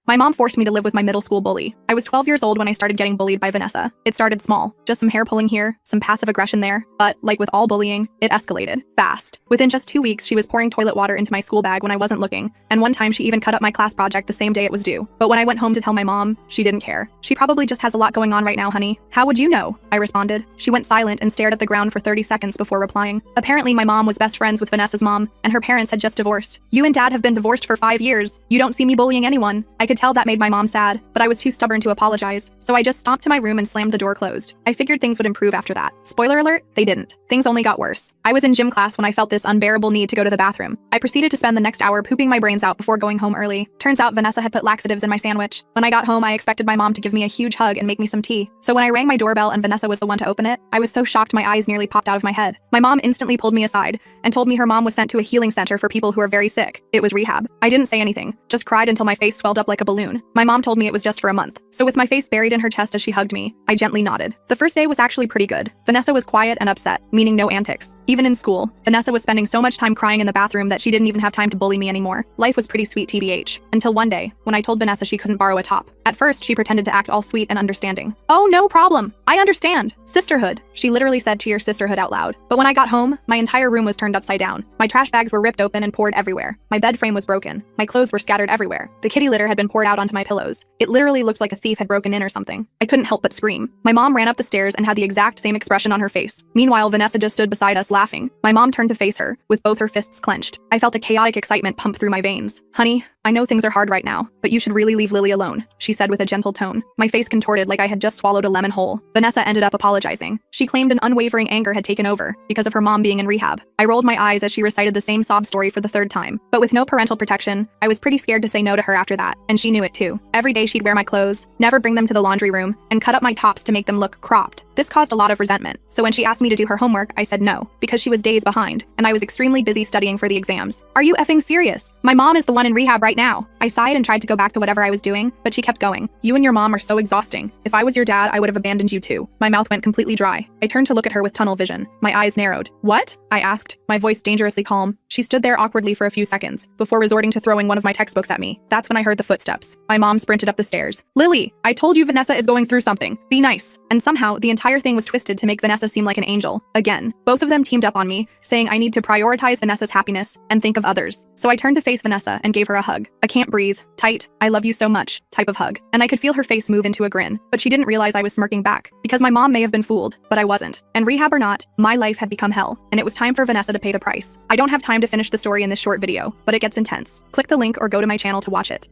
My mom forced me to live with my middle school bully. I was 12 years old when I started getting bullied by Vanessa. It started small, just some hair pulling here, some passive aggression there, but like with all bullying, it escalated fast. Within just 2 weeks, she was pouring toilet water into my school bag when I wasn't looking, and one time she even cut up my class project the same day it was due. But when I went home to tell my mom, she didn't care. She probably just has a lot going on right now, honey. How would you know? I responded. She went silent and stared at the ground for 30 seconds before replying. Apparently, my mom was best friends with Vanessa's mom, and her parents had just divorced. You and dad have been divorced for 5 years. You don't see me bullying anyone. I could tell that made my mom sad, but I was too stubborn to apologize, so I just stomped to my room and slammed the door closed. I figured things would improve after that. Spoiler alert, they didn't. Things only got worse. I was in gym class when I felt this unbearable need to go to the bathroom. I proceeded to spend the next hour pooping my brains out before going home early. Turns out Vanessa had put laxatives in my sandwich. When I got home, I expected my mom to give me a huge hug and make me some tea. So when I rang my doorbell and Vanessa was the one to open it, I was so shocked my eyes nearly popped out of my head. My mom instantly pulled me aside and told me her mom was sent to a healing center for people who are very sick. It was rehab. I didn't say anything, just cried until my face swelled up like a balloon. My mom told me it was just for a month. So with my face buried in her chest as she hugged me, I gently nodded. The first day was actually pretty good. Vanessa was quiet and upset, meaning no antics. Even in school, Vanessa was spending so much time crying in the bathroom that she didn't even have time to bully me anymore. Life was pretty sweet TBH. Until one day, when I told Vanessa she couldn't borrow a top. At first, she pretended to act all sweet and understanding. Oh, no problem. I understand. Sisterhood. She literally said cheer sisterhood out loud. But when I got home, my entire room was turned upside down. My trash bags were ripped open and poured everywhere. My bed frame was broken. My clothes were scattered everywhere. The kitty litter had been poured out onto my pillows. It literally looked like a thief had broken in or something. I couldn't help but scream. My mom ran up the stairs and had the exact same expression on her face. Meanwhile, Vanessa just stood beside us laughing. My mom turned to face her, with both her fists clenched. I felt a chaotic excitement pump through my veins. Honey, I know things are hard right now, but you should really leave Lily alone, she said with a gentle tone. My face contorted like I had just swallowed a lemon whole. Vanessa ended up apologizing. She claimed an unwavering anger had taken over because of her mom being in rehab. I rolled my eyes as she recited the same sob story for the third time. But with no parental protection, I was pretty scared to say no to her after that, and she knew it too. Every day she'd wear my clothes, never bring them to the laundry room, and cut up my tops to make them look cropped. This caused a lot of resentment. So when she asked me to do her homework, I said no, because she was days behind, and I was extremely busy studying for the exams. Are you effing serious? My mom is the one in rehab right now. I sighed and tried to go back to whatever I was doing, but she kept going. You and your mom are so exhausting. If I was your dad, I would have abandoned you too. My mouth went completely dry. I turned to look at her with tunnel vision. My eyes narrowed. What? I asked, my voice dangerously calm. She stood there awkwardly for a few seconds, before resorting to throwing one of my textbooks at me. That's when I heard the footsteps. My mom sprinted up the stairs. Lily, I told you Vanessa is going through something. Be nice. And somehow, the entire thing was twisted to make Vanessa seem like an angel. Again, both of them teamed up on me, saying I need to prioritize Vanessa's happiness and think of others. So I turned to face Vanessa and gave her a hug. A can't breathe, tight, I love you so much type of hug. And I could feel her face move into a grin, but she didn't realize I was smirking back, because my mom may have been fooled, but I wasn't. And rehab or not, my life had become hell, and it was time for Vanessa to pay the price. I don't have time to finish the story in this short video, but it gets intense. Click the link or go to my channel to watch it.